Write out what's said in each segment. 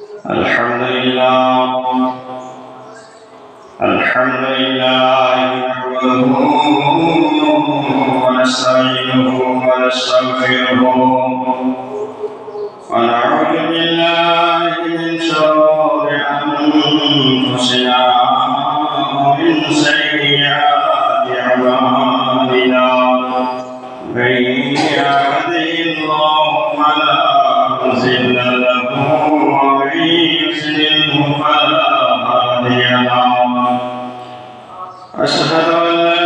الحمد لله نحمده ونستعينه ونستغفره ونعوذ بالله من شرور أنفسنا ومن سيئات أعمالنا من يهده الله فلا مضل له ومن يضلل فلا هادي له أشهد أن لا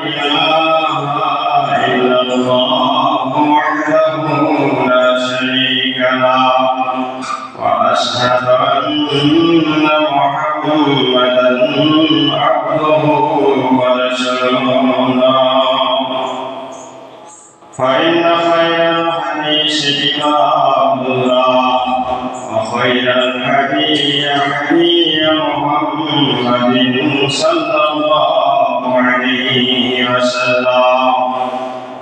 إله إلا الله وحده لا شريك له وأشهد أن محمدا عبده ورسوله فإن خير الحديث كتاب الله وخير الهدي هدي محمد صلى الله عليه وسلم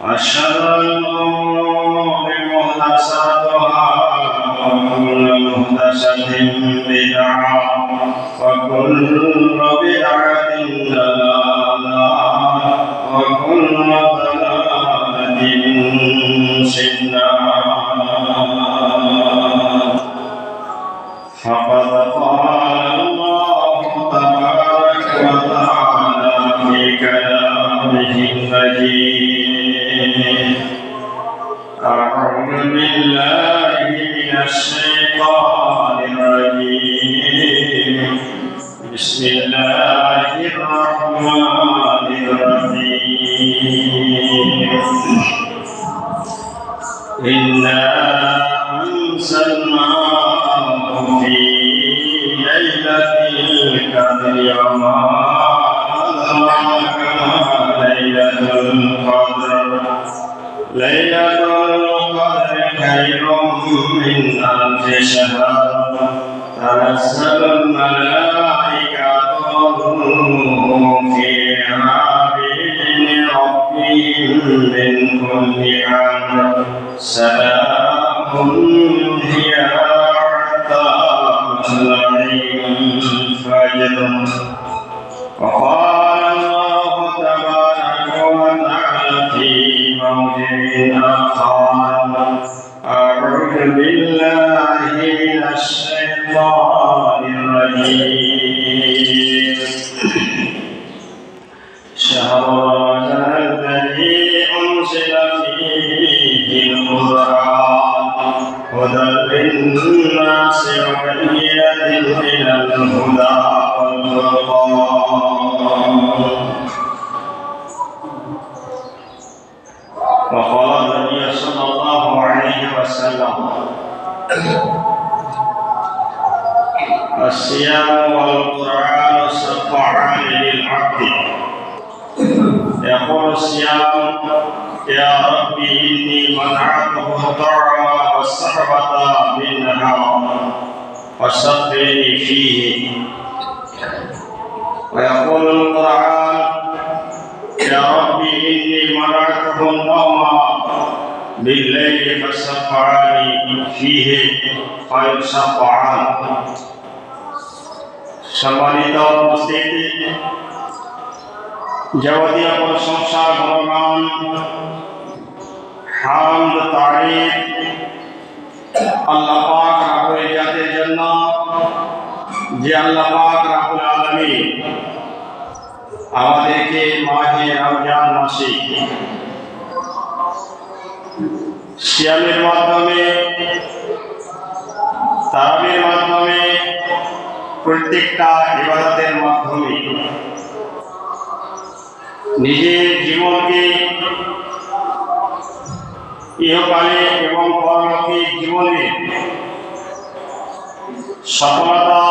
وشر الأمور محدثاتها وكل محدثة بدعة وكل بدعة ضلالة وكل ضلالة في النار. فقد قال الله تبارك وتعالى في كلامه المجيد: أعوذ بالله من الشيطان الرجيم. بسم الله الرحمن الرحيم. إنا أنزلناه في ليلة القدر وما أدراك ما ليلة القدر. ليلة القدر خير من ألف شهر. تنزل الملائكة والروح فيها بإذن ربهم من كل أمر. سلام هي حتى مطلع الفجر. وقال الله تبارك وتعالى في موضع آخر: أعوذ بالله من الشيطان الرجيم. شهر رمضان الذي أنزل فيه القرآن هدى للناس وبينات من الهدى والفرقان. وقال النبي صلى الله عليه وسلم: الصيام والقرآن صفعان للعبد. يقول الصيام: يا ربي إني منعته الطعام والصحبة بالنهار فصبرني فيه. ويقول القرآن: يا ربي إني منعته النوم بالليل فصفعني فيه فيصفعان. সম্মানিত উপস্থিতি, যাবতীয় প্রশংসা গুণগান হামদ তারিফ আল্লাহ পাক রব্বুল ইজ্জতের জন্য, যে আল্লাহ পাক রব্বুল আলামিন আমাদেরকে মাহে রমজান মাসে সিয়ামের মাধ্যমে, তারাবির মাধ্যমে, প্রত্যেকটা ইবাদতের মাধ্যমে নিজের জীবনকে ইহকালে এবং পরলৌকিক জীবনে সফলতা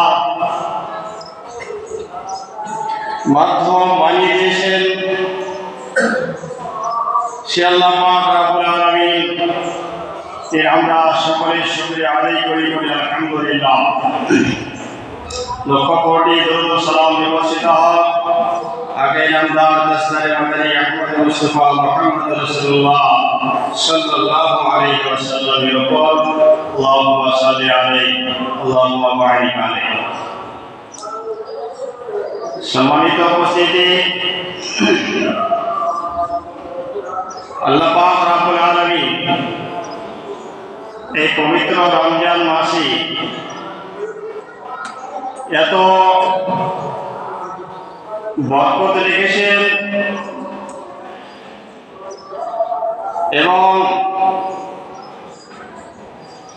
মাধ্যম বানিয়ে দিয়েছেন সে আল্লাহ পাক রব্বুল আলামিন এর আমরা সকলের শুকরিয়া আদায় করি। আলহামদুলিল্লাহ। লক্ষ কোটি দরুদ সালাম নিবর্ষিত হোক আগে নামদার দস্তরে মদনী আহমদ মুস্তাফা মুহাম্মদ রাসূলুল্লাহ সাল্লাল্লাহু আলাইহি ওয়াসাল্লামের উপর। আল্লাহুম্মা সাল্লি আলাইহি আল্লাহুম্মা বারিক আলাইহি। সম্মানিত উপস্থিতি, আল্লাহ পাক রব্বুল আলামিন এই পবিত্র রমজান মাসে এত বরকত রেখেছেন এবং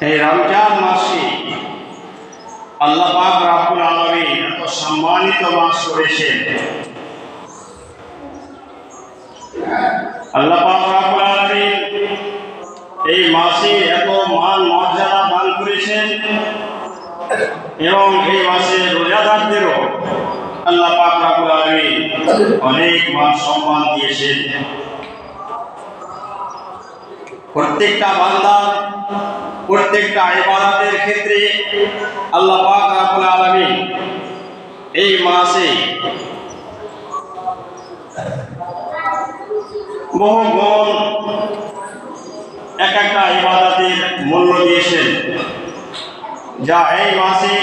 এই রমজান মাসে আল্লাহ পাক রব্বুল আলামিন এত সম্মানিত মাস করেছেন। আল্লাহ পাক রব্বুল আলামিন এই মাসে এত মান মর্যাদা দান করেছেন এবং এই মাসে রোজাদারদেরও আল্লাহ পাক রব্বুল আলামিন অনেক মান সম্মান দিয়েছেন। প্রত্যেকটা বান্দার প্রত্যেকটা ইবাদতের ক্ষেত্রে আল্লাহ পাক রব্বুল আলামিন এই মাসে বহু গুণ এক একটা ইবাদতের মূল্য দিয়েছেন, যা এই মাসে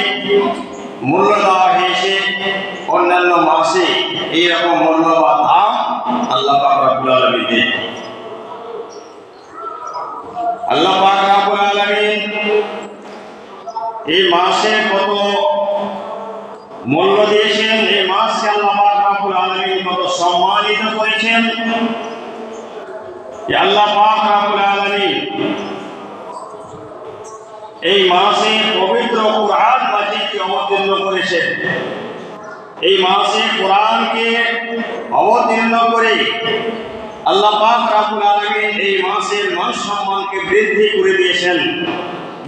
মূল্য দেওয়া হয়েছে অন্যান্য মাসে এইরকম মূল্য বা দাম আল্লাহ পাক রব্বুল আলামিন দেন। আল্লাহ পাক রব্বুল আলামিন এই মাসে কত মূল্য দিয়েছেন, এই মাসকে আল্লাহ পাক রব্বুল আলামিন কত সম্মানিত করেছেন। আল্লাহ পাক রব্বুল আলামিন এই মাসে পবিত্র কুরআন মাজিদকে অবতীর্ণ করেছেন। এই মাসে কোরআনকে অবতীর্ণ করে আল্লাহ পাক রব্বুল আলামিন এই মাসের মান সম্মানকে বৃদ্ধি করে দিয়েছেন,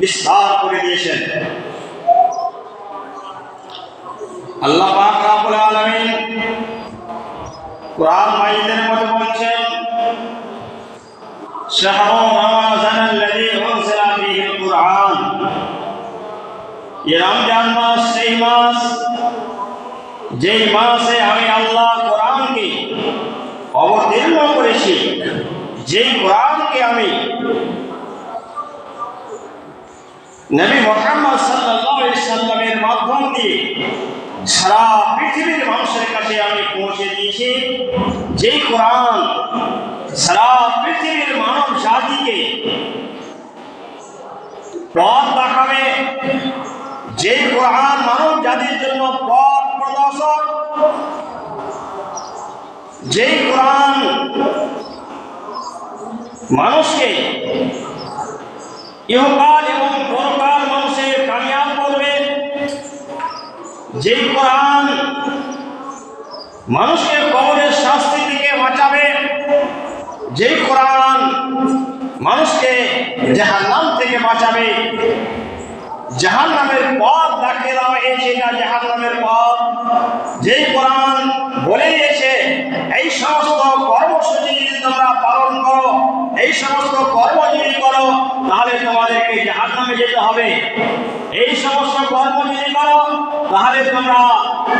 বিস্তার করে দিয়েছেন। আল্লাহ পাক রব্বুল আলামিন কোরআন মাজিদের মধ্যে বলছেন, শাহরু রমাযানাল্লাযী উনজিলা ফীহিল কুরআন। এই রমজান মাস সেই মাস যেই মাসে আমি আল্লাহ কোরআনকে অবতীর্ণ করেছি, যেই কোরআনকে আমি নবী মুহাম্মদ সাল্লাল্লাহু আলাইহি সাল্লামের মাধ্যম দিয়ে সারা পৃথিবীর মানুষের কাছে আমি পৌঁছে দিয়েছি, যেই কোরআন সারা পৃথিবীর মানব জাতিকে পথ দেখাবে, যেই কোরআন মানব জাতির জন্য পথ প্রদর্শক, যেই কোরআন মানুষকে ইহকাল এবং পরকাল মানুষের কামিয়াব করবে, যেই কোরআন মানুষকে কবরের শাস্তি থেকে বাঁচাবে, যেই কোরআন মানুষকে জাহান্নাম থেকে বাঁচাবে, জাহান্নামের পথ দেখিয়ে দেওয়া হয়েছে, এটা জাহান্নামের পথ। যেই কোরআন বলে দিয়েছে এই সমস্ত কর্মসূচি যদি তোমরা পালন করো, এই সমস্ত কর্ম যদি করো, তাহলে তোমাদেরকে জাহান্নামে যেতে হবে। এই সমস্ত কর্ম যদি করো, তাহলে তোমরা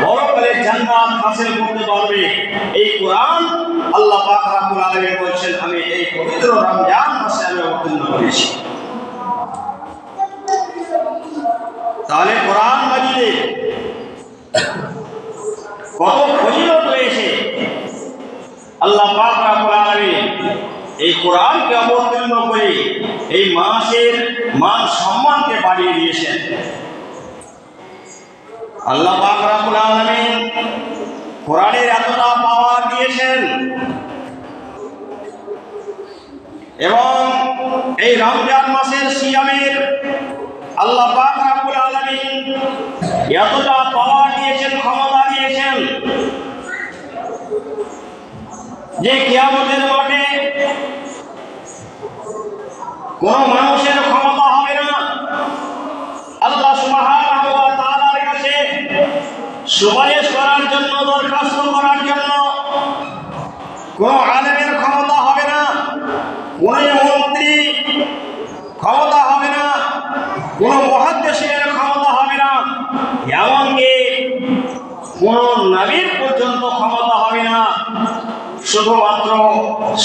পরকালে জান্নাত হাসিল করতে পারবে। এই কোরআন আল্লাহ পাক রব্বুল আলামিন বলেছেন, আমি এই পবিত্র রমজান মাসে আমি অবতীর্ণ করেছি। তাহলে কোরআন মাজিদে কত ফজিলত রয়েছে। আল্লাহ পাক রব্বুল আলামিন এই কোরআনকে অবতীর্ণ করে এই মাসের মান সম্মানকে বাড়িয়ে দিয়েছেন। আল্লাহ পাক রব্বুল আলামিন কোরআনের এতটা পাওয়ার দিয়েছেন এবং এই রমজান মাসের সিয়ামের আল্লাহ পাক রব্বুল আলামিন এতটা পাওয়ার দিয়েছেন, ক্ষমতা দিয়েছেন যে কিয়ামতের মাঠে কোন মানুষের ক্ষমতা হবে না আল্লাহ সুবহানাহু ওয়া তাআলার কাছে সুপারিশ করার জন্য, দরখাস্ত করার জন্য। কোন আলেমের ক্ষমতা হবে না, কোন মন্ত্রী ক্ষমতা হবে না, কোন মুহাদ্দিসের ক্ষমতা হবে না, এমনকি নবীর পর্যন্ত ক্ষমতা হবে না, শুধুমাত্র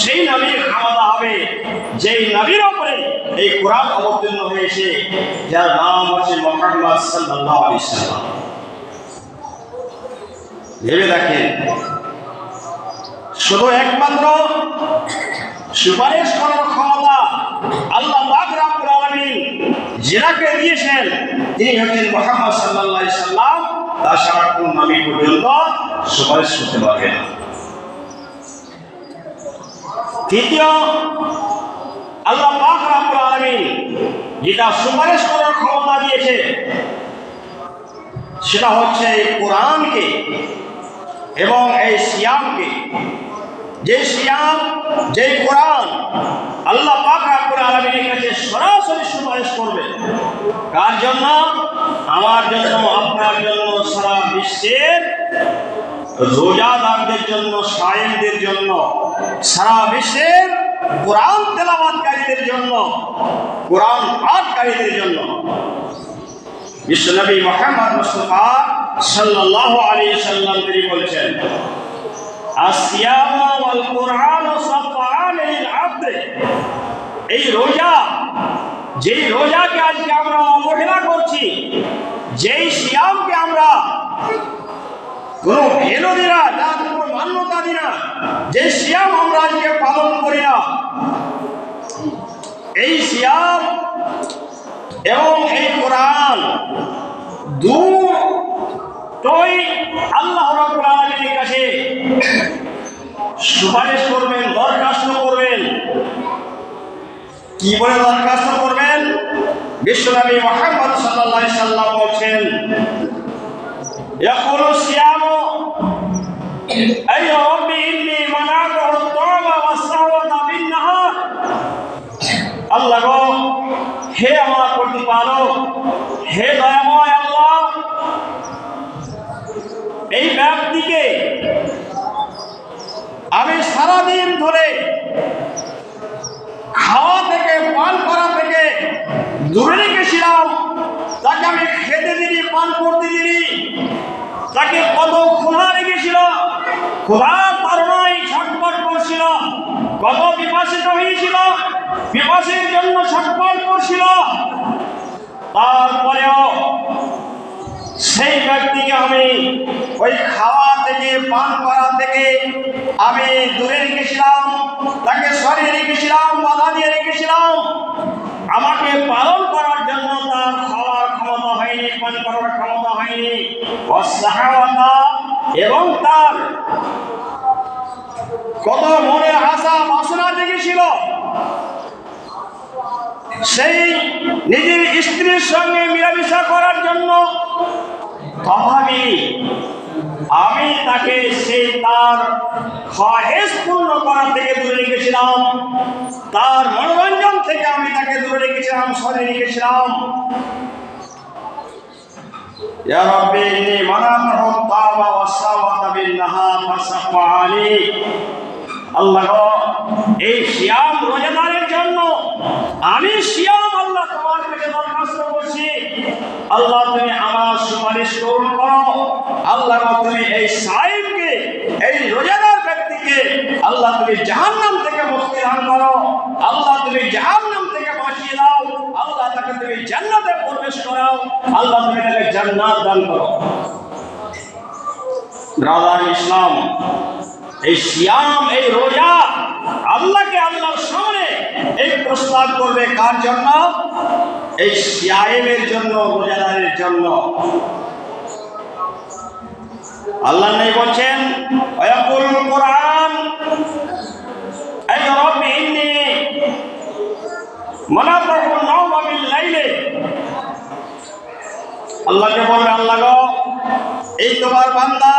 সেই নবীর ক্ষমতা হবে যেই নবীর উপরে এই কোরআন অবতীর্ণ হয়েছে, যার নাম হচ্ছে মুহাম্মদ সাল্লাল্লাহু আলাইহি সাল্লাম। ভেবে দেখেন, শুধু একমাত্র সুপারিশ করার ক্ষমতা আল্লাহ পাক রব্বুল আলামিন যাকে দিয়েছেন তিনি হচ্ছেন মুহাম্মদ সাল্লাল্লাহু আলাইহি সাল্লাম। তাছাড়া কোন নবী পর্যন্ত সুপারিশ করতে পারবে না। তৃতীয়, আল্লাহ পাক রব্বুল আলামিন যেটা সুপারিশ করার ক্ষমতা দিয়েছে সেটা হচ্ছে এই কোরআনকে এবং এই সিয়ামকে। যে সিয়াম, যে কোরআন আল্লাহ পাক রব্বুল আলামিনের কাছে সরাসরি সুপারিশ করবে। কার জন্য? আমার জন্য, আপনার জন্য, সারা বিশ্বের রোজাদারদের জন্য, সায়েমদের জন্য, সারা বিশ্বের কোরআন তেলাওয়াতকারীদের জন্য, কোরআন পাঠকারীদের জন্য। বিশ্বনবী মুহাম্মদ মুস্তাফা সাল্লাল্লাহু আলাইহি সাল্লাম তিনি বলেছেন, আসিয়াম ওয়াল কোরআন সাফাআন লিল আবদ। এই রোজা, যেই রোজাকে আজকে আমরা অবহেলা করছি, যেই সিয়ামকে আমরা কোনো ভ্যালু দিই না, যার কোনো মান্যতা দিই না, যে সিয়াম আমরা আজকে পালন করি না, এই সিয়াম এবং এই কোরআন দুটোই আল্লাহ রাব্বুল আলামিনের কাছে সুপারিশ করবেন, দরখাস্ত করবেন। কি বলে দরখাস্ত করবেন? বিশ্বনবী মুহাম্মদ সাল্লাল্লাহু আলাইহি সাল্লাম বলেন, ইয়াকুলু সিয়ামু আই রাব্বি ইন্নী মানাতু আত-তা'আমা ওয়াস-সাহওয়াতা বিন-নাহার। আল্লাহ গো, হে আমার প্রতিপালক, হে দয়াময় আল্লাহ, এই ব্যক্তিকে আমি সারাদিন ধরে খাওয়া থেকে, পান করা থেকে দূরে রেখেছিলাম। তাকে আমি খেতে দিইনি, পান করতে দিইনি। তাকে কত ক্ষুধা লেগেছিল, ক্ষুধার তাড়নায় ছটফট করছিল, কত পিপাসিত হয়েছিল, পিপাসের জন্য ছটফট করছিল। তারপরেও সেই ব্যক্তিকে আমি ওই খাওয়া থেকে, পান করা থেকে আমি দূরে রেখেছিলাম, তাকে সরিয়ে রেখেছিলাম, বাধা দিয়ে রেখেছিলাম। আমাকে পালন করার জন্য তার খাওয়ার ক্ষমতা হয়নি, পান করার ক্ষমতা হয়নি। ওয়াস-সাহওয়াতা, এবং তার কত মনের আশা বাসনা জেগেছিল, সেই নিজের স্ত্রীর সঙ্গে মিলামিশা করার জন্য, তথাপি আমি তাকে সেই তার খাহেশ পূর্ণ করা থেকে দূরে রেখেছিলাম, তার মনোরঞ্জন থেকে আমি তাকে দূরে রেখেছিলাম, সরিয়ে রেখেছিলাম। ইয়া রাব্বি ইন্নী মানাতু আত-তা'আমা ওয়াস-সাহওয়াতা বিন-নাহার ফাসাফা আলী। আল্লাহ গো, এই সিয়াম রোজাদারের জন্য আমি সিয়াম আল্লাহ তোমার কাছে দরখাস্ত করছি। আল্লাহ তুমি আমার সুপারিশ কবুল করো। আল্লাহ তুমি এই সাইমকে, এই রোজাদার ব্যক্তিকে আল্লাহ তুমি জাহান্নাম থেকে মুক্তি দান করো। আল্লাহ তুমি জাহান্নাম থেকে বাঁচিয়ে দাও। আল্লাহ তাকে তুমি জান্নাতে প্রবেশ করাও। আল্লাহ তুমি তাকে জান্নাত দান করো। ব্রাদার ইসলাম, এই সিয়াম, এই রোজা আল্লাহকে আল্লাহর সামনে এই প্রস্তাব করবে কার জন্য? এই সিয়ামের জন্য, রোজাদারের জন্য। আল্লাহ নেই বলছেন, ওয়াকুল কোরআন আই রাব্বি ইন্নী মানাতু আন-নাওমা বিল-লাইলি। আল্লাহকে বলবে, আল্লাহ গো, এই তোমার বান্দা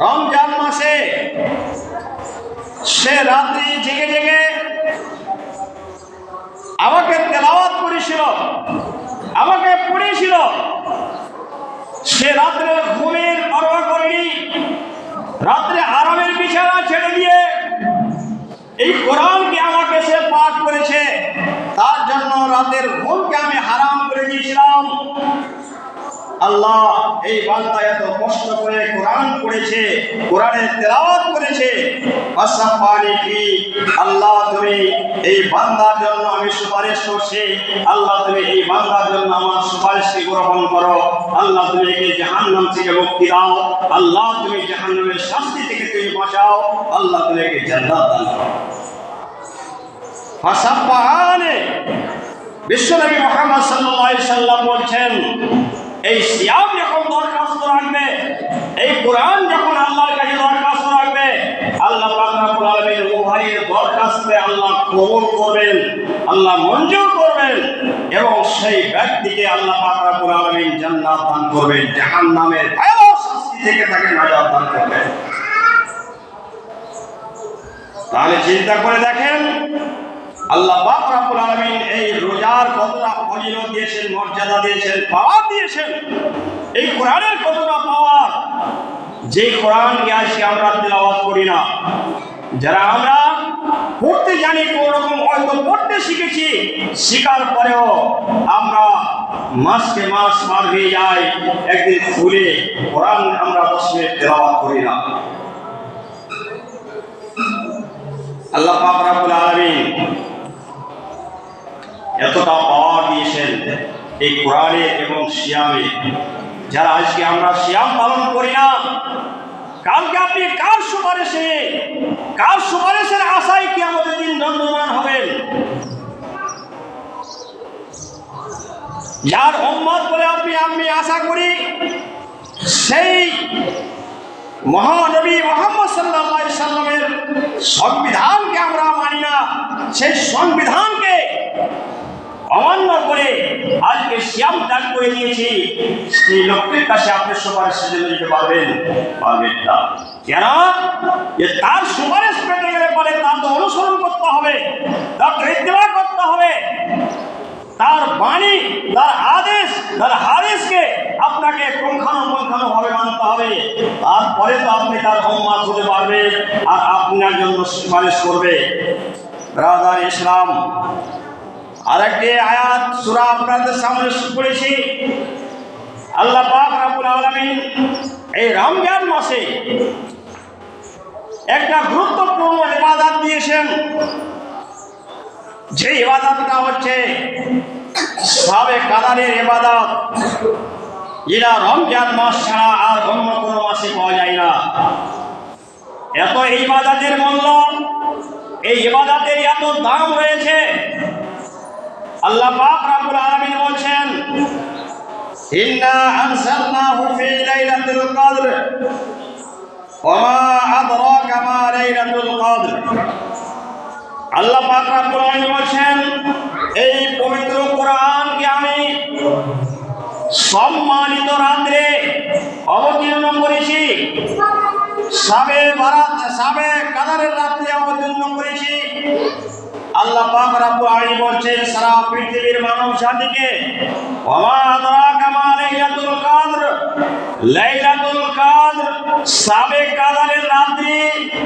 রমজান মাসে সে রাত্রি জেগে জেগে আমাকে তেলাওয়াত করেছিল, আমাকে পড়েছিল। সে রাত্রে ঘুমের পরোয়া করেনি, রাত্রে আরামের বিছানা ছেড়ে দিয়ে এই কোরআনকে আমাকে সে পাঠ করেছে। তার জন্য রাতের ঘুমকে আমি হারাম করে দিয়েছিলাম। আল্লাহ এই বান্দা এত কষ্ট করে কোরআন পড়েছে, কোরআনের তেলাওয়াত করেছে, আল্লাহ তুমি এই বান্দার জন্য আমি সুপারিশ করছি, আল্লাহ তুমি এই বান্দার জন্য আমার সুপারিশকে গ্রহণ করো, আল্লাহ তুমি একে জাহান্নাম থেকে মুক্তি দাও, আল্লাহ তুমি জাহান্নামের শাস্তি থেকে তুমি বাঁচাও, আল্লাহ তুমি একে জান্নাত দান করো। ফাসাব্বাহানে বিশ্বনবী মুহাম্মদ সাল্লাল্লাহু আলাইহি সাল্লাম বলছেন, এই সিয়াম যখন দরখাস্ত রাখবে, এই কোরআন যখন আল্লাহর কাছে দরখাস্ত রাখবে, আল্লাহ পাক রব্বুল আলামিন উভয়ের দরখাস্তে আল্লাহ কবুল করবেন, আল্লাহ মঞ্জুর করবেন, এবং সেই ব্যক্তিকে আল্লাহ পাক রব্বুল আলামিন জান্নাত দান করবেন, জাহান্নামের ভয়াবহ শাস্তি থেকে তাকে নাজাত দান করবেন। তাহলে চিন্তা করে দেখেন আল্লাহ পাক রব্বুল আলামিন এই রোজার কতটা ফজিলত দিয়েছেন, মর্যাদা দিয়েছেন, পাওয়ার দিয়েছেন, এই কোরআনের কতটা পাওয়ার, যে কোরআনকে আজকে আমরা তেলাওয়াত করি না, যারা আমরা পড়তে জানি, কোন রকম হয়তো পড়তে শিখেছি, শিখার পরেও আমরা মাসকে মাস পার হয়ে যায়, একদিন খুলে কোরআন আমরা 10 মিনিট তেলাওয়াত করি না। আল্লাহ পাক রব্বুল আলামিন এতটা পাওয়ার দিয়েছেন এই কোরআনে এবং সিয়ামে। যারা আজকে আমরা সিয়াম পালন করি না, কালকে আপনি কার সুপারিশের আশায় কিয়ামতের দিন দণ্ডমান হবেন? যার উম্মত বলে আমি আশা করি, সেই মহানবী মুহাম্মদ সাল্লাল্লাহু আলাইহি সাল্লামের সংবিধানকে আমরা মানি না, সেই সংবিধানকে অমান্য করে আজকে সিয়াম ত্যাগ করে দিয়েছি, সেই লোকের কাছে আপনি সুপারিশ দিতে পারবেন না। কেন? যে তার সুপারিশ পেতে গেলে পরে তার তো অনুসরণ করতে হবে, তার ইত্তেবা করতে হবে, তার বাণী, তার আদেশ, তার হাদিসকে আপনাকে পুঙ্খানুপুঙ্খানুভাবে মানতে হবে, তারপরে তো আপনি তার উম্মত হতে পারবেন আর আপনার জন্য সুপারিশ করবে। ব্রাদার ইসলাম, আরেকটি আয়াত সূরা আপনাদের সামনে পড়েছি। আল্লাহ পাক রব্বুল আলামিন এই রমজান মাসে একটা গুরুত্বপূর্ণ ইবাদত দিয়েছেন, যে ইবাদতটা হচ্ছে সবে কাদারের ইবাদত, যেটা রমজান মাস ছাড়া আর অন্য কোনো মাসে পাওয়া যায় না। এত এই ইবাদতের মূল্য, এই ইবাদতের এত দাম রয়েছে। আল্লাহ পাক রব্বুল আলামিন বলছেন, ইন্না আনসালনাহু ফি লাইলাতুল কদর ওয়া মা আদরাকা মা লাইলাতুল কদর। আল্লাহ পাক রব্বুল আলামিন বলছেন, এই পবিত্র কোরআনকে আমি সম্মানিত রাত্রে অবতীর্ণ করেছি, সবে কাদারের রাত্রে অবতীর্ণ করেছি। আল্লাহ পাক রব্বুল আলামিন বলছেন সারা পৃথিবীর মানব জাতিকে, ওয়া মা আদরাকা মা লাইলাতুল কদর, লাইলাতুল কদর সবে কাদারের রাত্রি,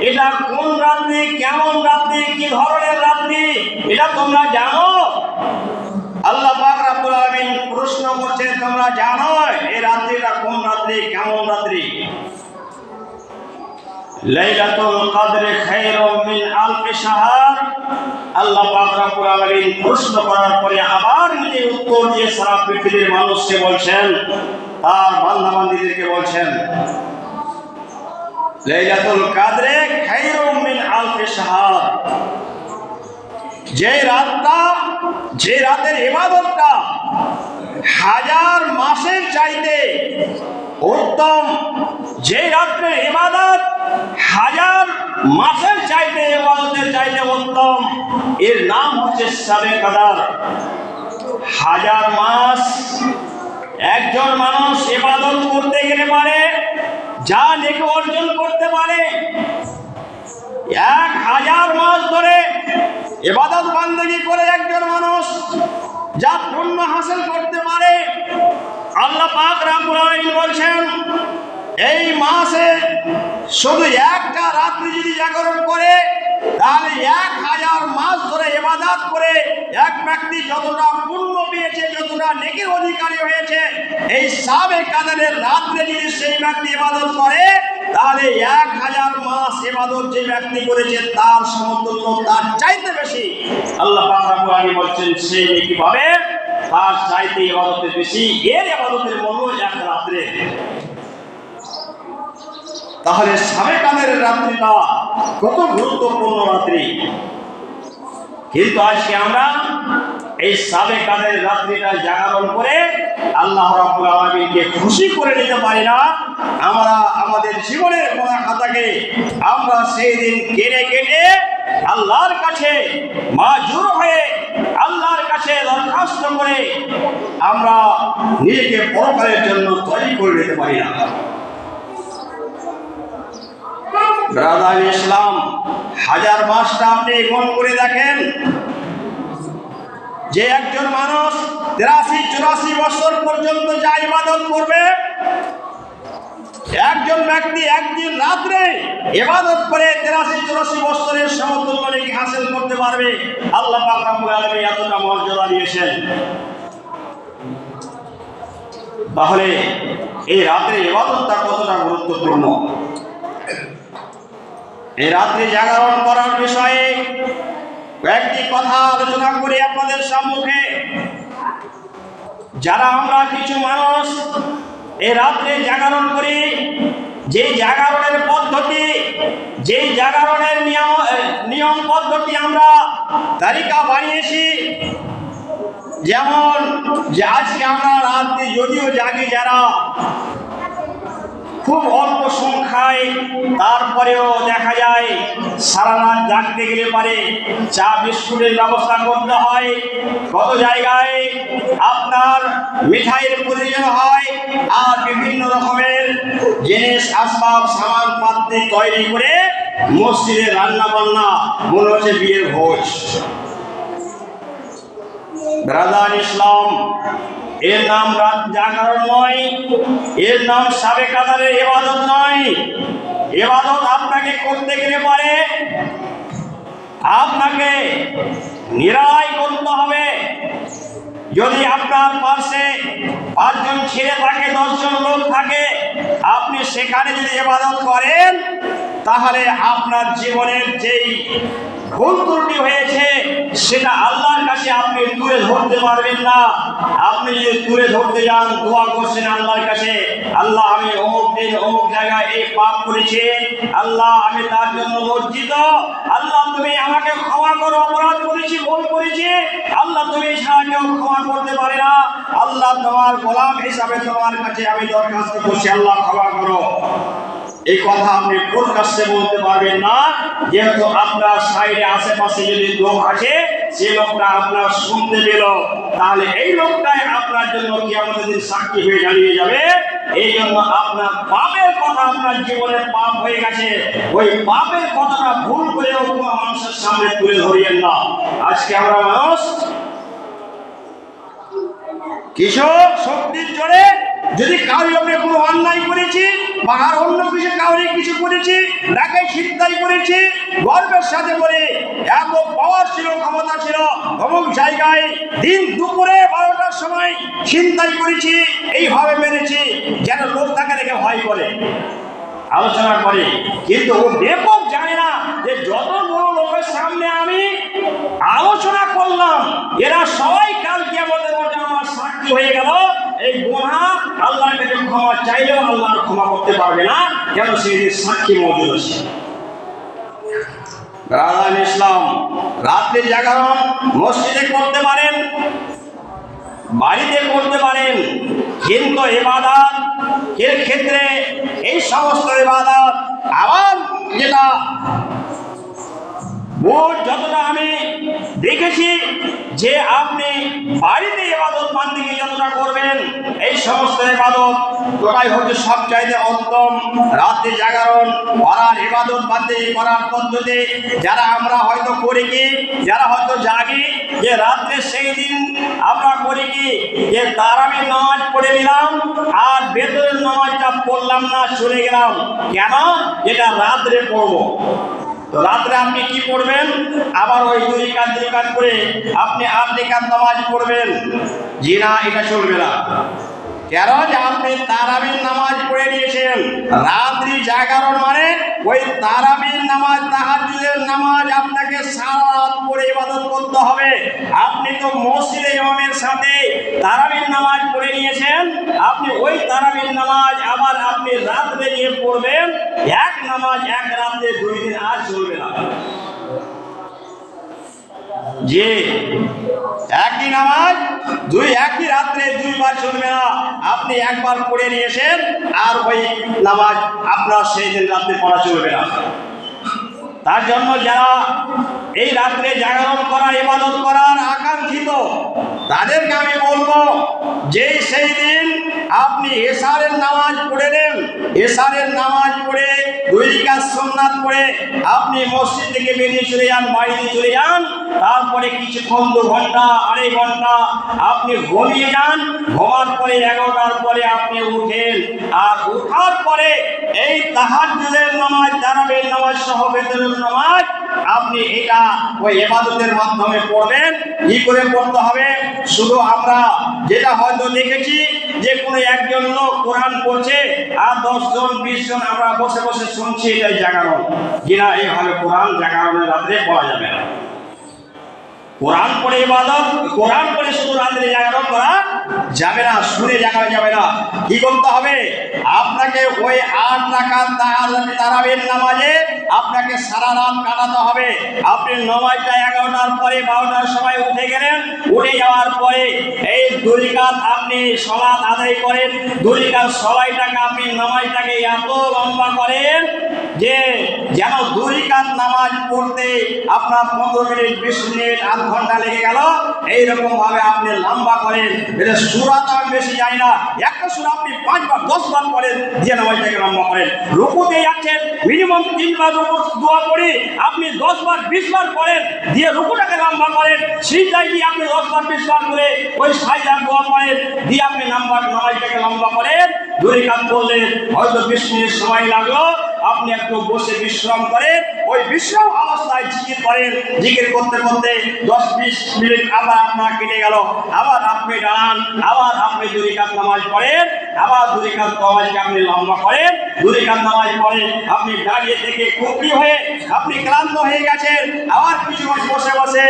এটা কোন রাত্রি, কেমন রাত্রি, কি ধরনের রাত্রি, এটা তোমরা জানো? আল্লাহ পাক রব্বুল আলামিন প্রশ্ন করছেন, তোমরা জানো এই রাত্রিটা কোন রাত্রি, কেমন রাত্রি? লাইলাতুল কদর খায়রুম মিন আলফি শাহর। আল্লাহ পাক রব্বুল আলামিন প্রশ্ন করার পরে আবার নিজে উত্তর দিয়ে সারা পৃথিবীর মানুষকে বলছেন, তার বান্দা-বান্দীদেরকে বলছেন, লাইলাতুল কদর খায়রুম মিন আলফি শাহর। যে রাতের ইবাদতটা 1000 মাসের চাইতে উত্তম, যে রাতের ইবাদত 1000 মাসের চাইতে ইবাদতের চাইতে উত্তম, এর নাম হচ্ছে শবে কদর। 1000 মাস একজন মানুষ ইবাদত করতে গেলে পারে, যা নেকি অর্জন করতে পারে, 1000 মাস ধরে ইবাদত বান্দেগি করে একজন মানুষ যা পুণ্য হাসিল করতে পারে। আল্লাহ পাক রব্বুল আলামিন বলছেন, এই মাসে শুধু একটা রাত্রি যদি জাগরণ করে তাহলে 1000 মাস ধরে ইবাদত করে এক ব্যক্তি যতটা পুণ্য পেয়েছে, যতটা নেকির অধিকারী হয়েছে, এই সাবে কাদেরের রাত্রে যদি সেই ব্যক্তি ইবাদত করে, তাহলে 1000 মাস ইবাদত যে ব্যক্তি করেছে তার সমতুল্য, তার চাইতে বেশি আল্লাহ পাক রব্বুল আলামিন বলছেন সেই নেকি পাবে, তার চাইতে ইবাদতের বেশি। এর ইবাদতের মূল্য এক রাত্রে। তাহলে সাবে কাদেরের রাত্রিটা কত গুরুত্বপূর্ণ রাত্রি। কিন্তু আজকে আমরা এই সাবে কাদের রাত্রিটা জাগরণ করে আল্লাহ রাব্বুল আলামিনকে খুশি করে নিতে পারি না। আমরা আমাদের জীবনের গোনা খাতাকে আমরা সেই দিন কেটে কেটে আল্লাহর কাছে মাজুর হয়ে আল্লাহর কাছে দরখাস্ত করে আমরা নিজেকে পরকালের জন্য তৈরি করে নিতে পারি না। ব্রাদার ইসলাম, 1000 মাসটা আপনি গুণ করে দেখেন, যে একজন মানুষ 83-84 বছর পর্যন্ত যা ইবাদত করবে, একজন ব্যক্তি একদিন রাত্রে ইবাদত করে 83-84 বছরের সমতুল্য নেকি হাসিল করতে পারবে। আল্লাহ পাক রব্বুল আলামিন এতটা মর্যাদা দিয়েছেন। তাহলে এই রাত্রে ইবাদতটা কতটা গুরুত্বপূর্ণ। এই রাত্রে জাগরণ করার বিষয়ে কয়েকটি কথা আলোচনা করি আপনাদের সম্মুখে। যারা আমরা কিছু মানুষ এই রাত্রে জাগরণ করি, যে জাগরণের পদ্ধতি, যে জাগরণের নিয়ম পদ্ধতি আমরা তালিকা বানিয়েছি, যেমন যে আজকে আমরা রাত্রে যদিও জাগি যারা খুব অল্প সংখ্যায়, তারপরেও দেখা যায় সারা রাত জাগতে গেলে পারে চা বিস্কুটের ব্যবস্থা করতে হয়, কত জায়গায় আপনার মিঠাইয়ের প্রয়োজন হয়, আর বিভিন্ন রকমের জিনিস আসবাব সামান পাত্রে তৈরি করে মসজিদে রান্না বান্না, মনে হচ্ছে বিয়ের ভোজ। ব্রাদার ইসলাম, এর নাম রাত জাগরণ নয়, এর নাম সাবে কাদারের ইবাদত নয়। ইবাদত আপনাকে করতে গেলে পারে আপনাকে নিরাই করতে হবে। যদি আপনার পাশে 5 জন ছেলে থাকে, 10 জন লোক থাকে, আপনি সেখানে যদি ইবাদত করেন, তাহলে আপনার জীবনের যেই ভুল ত্রুটি হয়েছে সেটা আল্লাহর কাছে আপনি তুলে ধরতে পারবেন না। আপনি যদি তুলে ধরতে যান, দোয়া করছেন আল্লাহর কাছে, আল্লাহ আমি অমুক দিন অমুক জায়গায় এই পাপ করেছি, আল্লাহ আমি তার জন্য লজ্জিত, আল্লাহ তুমি আমাকে ক্ষমা করো, অপরাধ করেছি, ভুল করেছি, আল্লাহ তুমি ছাড়া কেউ ক্ষমা করতে পারে না, আল্লাহ তোমার গোলাম হিসাবে তোমার কাছে আমি দরখাস্ত করছি, আল্লাহ ক্ষমা করো। এই কথা আপনি প্রকাশ্যে বলতে পারবেন না, যেহেতু আপনার সাইডে আশেপাশে যদি লোক আছে, সে লোকটা আপনার শুনতে পেল, তাহলে এই লোকটাই আপনার জন্য কিয়ামতের দিন সাক্ষী হয়ে দাঁড়িয়ে যাবে। এই জন্য আপনার পাপের কথা, আপনার জীবনে পাপ হয়ে গেছে, ওই পাপের কথাটা ভুল করেও কোনো মানুষের সামনে তুলে ধরিয়েন না। আজকে আমরা মানুষ কিছু শক্তির জোরে যদি কারোর উপরে কোনো অন্যায় করেছি বা আর অন্য কিছু কাউরে কিছু করেছি, তাকে ছিনতাই করেছি, গর্বের সাথে বলে এত পাওয়ার ছিল, ক্ষমতা ছিল, অমুক জায়গায় দিন দুপুরে 12টার সময় ছিনতাই করেছি, এইভাবে মেরেছি, যেন লোক তাকে দেখে ভয় করে, আলোচনা করে। কিন্তু ও ব্যাপক জানে না যে যত বড় লোকের সামনে আমি আলোচনা করলাম, এরা সবাই কাল কিয়ামতের মাঠে আমার সাক্ষী হয়ে গেল। এই গুনাহ আল্লাহর কাছে ক্ষমা চাইলেও আল্লাহ ক্ষমা করতে পারবে না, কেন সেই সাক্ষী মজুদ আছে। ব্রাদার ইসলাম, রাত্রে জাগরণ মসজিদে করতে পারেন, বাড়িতে করতে পারেন, কিন্তু ইবাদত এর ক্ষেত্রে এই সমস্ত ইবাদত আবার যেটা যতটা আমি দেখেছি যে আপনি বাড়িতে ইবাদত বান্দিগি যতটা করবেন, এই সমস্ত ইবাদত তোটাই হচ্ছে সবচাইতে উত্তম। রাতে জাগরণ করার, ইবাদত বান্দিগি করার পদ্ধতি যারা আমরা হয়তো করি কি, যারা হয়তো জাগি, যে রাত্রে সেই দিন আমরা করি কি, যে তারাবি নামাজ পড়ে নিলাম আর বেতনের নামাজটা পড়লাম না, চলে গেলাম, কেন? যেটা রাত্রে পড়বো। তো রাত্রে আপনি কি পড়বেন? আবার ওই 2 রাকাত করে আপনি 8 রাকাত নামাজ পড়বেন। জি না, এটা চলবে না। কেন? যে আপনি তারাবির নামাজ পড়ে নিয়েছেন। রাত্রি জাগরণ মানে ওই তারাবির নামাজ, তাহাজ্জুদের নামাজ আপনাকে সারা রাত পড়ে ইবাদত করতে হবে। আপনি তো মসজিদে ইমামের সাথে তারাবির নামাজ পড়ে নিয়েছেন, আপনি ওই তারাবির নামাজ আবার আপনি রাত্রে গিয়ে পড়বেন। এক নামাজ এক রাতে 2 দিন আর চলবে না। যে একই নামাজ একই রাত্রে 2 বার চলবে না। আপনি একবার পড়ে নিয়েছেন আর ওই নামাজ আপনার সেই দিন রাত্রে পড়া চলবে না। তার জন্য যারা এই রাত্রে জাগরণ করা, ইবাদত করার আকাঙ্ক্ষিত, তাদেরকে আমি বলবো যে সেই দিন আপনি এশারের নামাজ পড়ে নেন। এশারের নামাজ পড়ে 2 রাকাত সুন্নাত পড়ে আপনি মসজিদ থেকে বেরিয়ে চলে যান, বাড়িতে চলে যান। তারপরে কিছুক্ষণ 2 ঘন্টা 2.5 ঘন্টা আপনি ঘুমিয়ে যান। ঘুমার পরে 11টার পরে আপনি উঠেন, আর উঠার পরে এই তাহাজ্জুদের নামাজ, তারাবির নামাজ সহ বেতনের নামাজ আপনি এটা ওই ইবাদতের মাধ্যমে পড়বেন। কি করে পড়তে হবে? শুধু আমরা যেটা হয়তো দেখেছি যে কোনো একজন লোক কোরআন পড়ছে আর 10 জন 20 জন আমরা বসে বসে শুনছি, এটাই জাগরণ। কিনা এইভাবে কোরআন জাগরণের রাত্রে পড়া যাবে না। কোরআন পড়ে ইবাদত, কোরআন পড়ে শুধু রাত্রে জাগরণ করা যাবে না, শুনে জাগা যাবে না। কি করতে হবে? আপনাকে ওই 8 রাকাত তারাবির নামাজে আপনাকে সারা রাত কাটাতে হবে। আপনি নামাজটা 11টার পরে 12টার সময় উঠে গেলেন, উঠে যাওয়ার পরে এই 2 রাকাত আপনি সালাত আদায় করেন। 2 রাকাত সলাইটাকে আপনি নামাজটাকে এত লম্বা করেন যে যেন 2 রাকাত নামাজ পড়তে আপনার 15 মিনিট 20 মিনিট আধ ঘন্টা লেগে গেল। এইরকম ভাবে আপনি লম্বা করেন। এটা সূরা তো বেশি যায় না, একটা সূরা আপনি 5 বার 10 বার পড়েন, দিয়ে নামাজটাকে লম্বা করেন। রুকুতে যাচ্ছেন, মিনিমাম 3 বার রুকু দোয়া পড়ে আপনি 10 বার 20 বার পড়েন, দিয়ে রুকুটাকে লম্বা করেন। সিজদায় গিয়ে আপনি 10 বার 20 বার করে ওই সাজদার দোয়া পড়েন, দিয়ে আপনি নামাজটাকে লম্বা করেন। 2 রাকাত পড়লেন, হয়তো 20 মিনিট সময় লাগলো, আপনি একটু বসে বিশ্রাম করেন। ওই বিশ্রাম অবস্থায় জিকির করেন। জিকির করতে করতে 10-20 মিনিট আবার আপনার কেটে গেল, আবার আপনি দাঁড়ান, আবার আপনি 2 রাকাত নামাজ পড়েন, আবার 2 রাকাত নামাজকে আপনি লম্বা করেন। 2 রাকাত নামাজ পড়ে আপনি দাঁড়িয়ে থেকে কুকরি হয়ে আপনি ক্লান্ত হয়ে গেছেন, আবার কিছু বসে বসে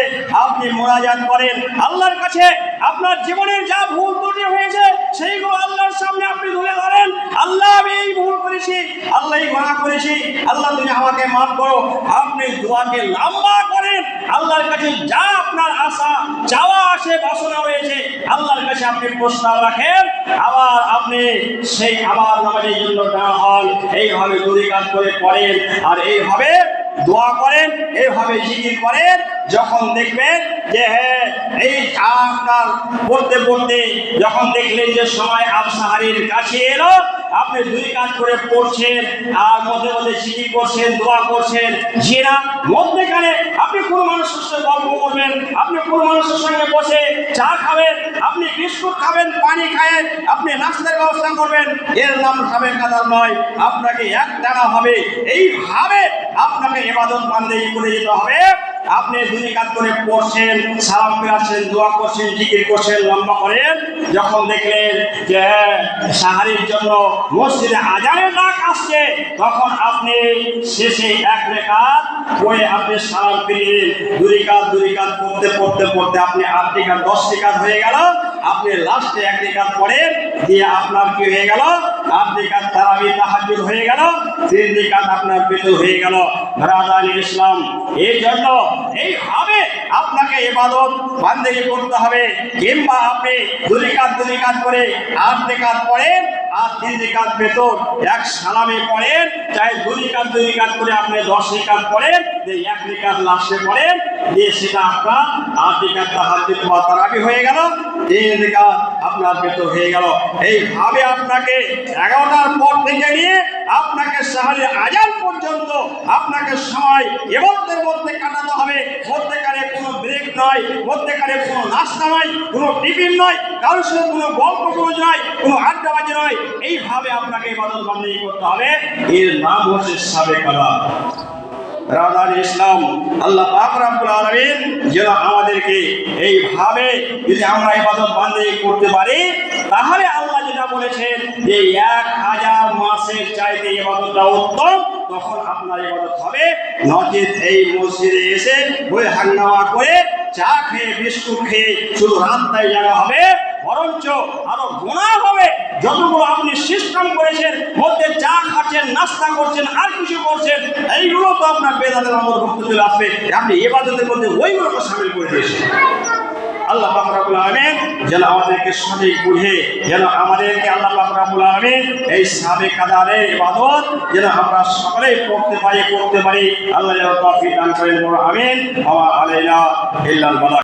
আপনি মোনাজাত করেন আল্লাহর কাছে। আপনার জীবনের যা ভুল ত্রুটি হয়েছে সেইগুলো আল্লাহর সামনে আপনি তুলে ধরেন। আল্লাহ, আমি এই ভুল করেছি, আল্লাহ এই গুনাহ করেছি, আল্লাহ তুমি আমাকে মাফ করো। আপনি দোয়াকে লম্বা করেন। আল্লাহর কাছে যা আপনার আশা চাওয়া আছে, বাসনা রয়েছে, আল্লাহর কাছে আপনি প্রস্তাব রাখেন। আবার আপনি সেই আবার নামাজের জন্য দেওয়া হন। এইভাবে 2 রাকাত করে পড়েন আর এইভাবে দোয়া করেন, এইভাবে জিকির করেন। যখন দেখবেন যে হ্যাঁ এই আপনার পড়তে পড়তে যখন দেখলেন যে সময় আফসাহারির কাছে এলো, আপনি 2 রাকাত করে পড়ছেন আর মধ্যে মধ্যে জিকির করছেন, দোয়া করছেন। যেটা মধ্যেখানে আপনি কোনো মানুষের সঙ্গে গল্প করবেন, আপনি কোনো মানুষের সঙ্গে বসে চা খাবেন, আপনি বিস্কুট খাবেন, পানি খাবেন, আপনি নাস্তার ব্যবস্থা করবেন, এর নাম খাবেন কাদার নয়। আপনাকে একটানা হবে এইভাবে আপনাকে ইবাদত বান্দেগি করে যেতে হবে। আপনি 2 রাকাত করে পড়ছেন, সালাম ফিরাচ্ছেন, দোয়া করছেন, জিকির করছেন, লম্বা করেন। যখন দেখলেন যে সাহারির জন্য মসজিদে আজানের ডাক আসছে, তখন আপনি শেষে 1 রাকাত পড়ে আপনি সালাম ফিরিয়ে 2 রাকাত পড়তে পড়তে পড়তে আপনি 8 রাকাত 10 রাকাত হয়ে গেল। আপনি লাস্টে 1 রাকাত পড়েন, দিয়ে আপনার কি হয়ে গেল? 8 রাকাত তারাবি তাহাজ্জুদ হয়ে গেল, 3 রাকাত আপনার বেতন হয়ে গেল। ব্রাদার ইসলাম, এই জন্য এইভাবে আপনাকে ইবাদত বান্দেগি করতে হবে। কিংবা আপনি 2 রাকাত করে 8 রাকাত পড়েন আর 3 রাকাত বেতন এক সালামে পড়েন, চাই 2 রাকাত করে আপনি 10 রাকাত পড়েন, 1 রাকাত লাস্টে পড়েন, দিয়ে সেটা আপনার 8 রাকাত তাহাজ্জুদ বা তারাবি হয়ে গেল, 3 রাকাত আপনার বেতন হয়ে গেল। এইভাবে আপনাকে 11টার পর থেকে নিয়ে আপনাকে সাহারির আজান পর্যন্ত আপনাকে সময় ইবাদতের মধ্যে কাটাতে হবে। মধ্যেখানে কোনো ব্রেক নয়, মধ্যেখানে কোনো নাস্তা নয়, কোনো টিফিন নয়, কারোর সঙ্গে কোনো গল্প গুজব নয়, কোনো আড্ডাবাজি নয়। এইভাবে আপনাকে ইবাদত বান্দেগি করতে হবে। এর নাম হচ্ছে সাবে কালাম। রাদার ইসলাম। আল্লাহ পাক রব্বুল আলামিন যেন আমাদেরকে এইভাবে যদি আমরা ইবাদত বান্দেগি করতে পারি, তাহলে আল্লাহ যেটা বলেছেন যে 1000 মাসের চাইতে ইবাদতটা উত্তম, তখন আপনার ইবাদত হবে। নচেত এই মসজিদে এসে বই হাঙ্গামা করে চা খেয়ে বিস্কুট খেয়ে শুধু রাস্তায় জায়গা হবে, বরঞ্চ আরো গুনাহ হবে। যতগুলো আপনি সিস্টেম করেছেন, মধ্যে চা খাচ্ছেন, নাস্তা করছেন, আর কিছু করছেন, এইগুলো তো আপনার বেদাতের অন্তর্ভুক্ত চলে আসবে। আপনি ইবাদতের মধ্যে ওইগুলোকে শামিল করে দিয়েছেন। আল্লাহ পাক রব্বুল আলামিন যেন আমাদেরকে সঠিক বুঝে, যেন আমাদেরকে আল্লাহ পাক রব্বুল আলামিন এই সাবে কাদারের ইবাদত যেন আমরা সকলেই করতে পারি। আল্লাহ যেন তৌফিক দান করেন। আমিন। ওয়া আলাইনা ইল্লাল বালাগ।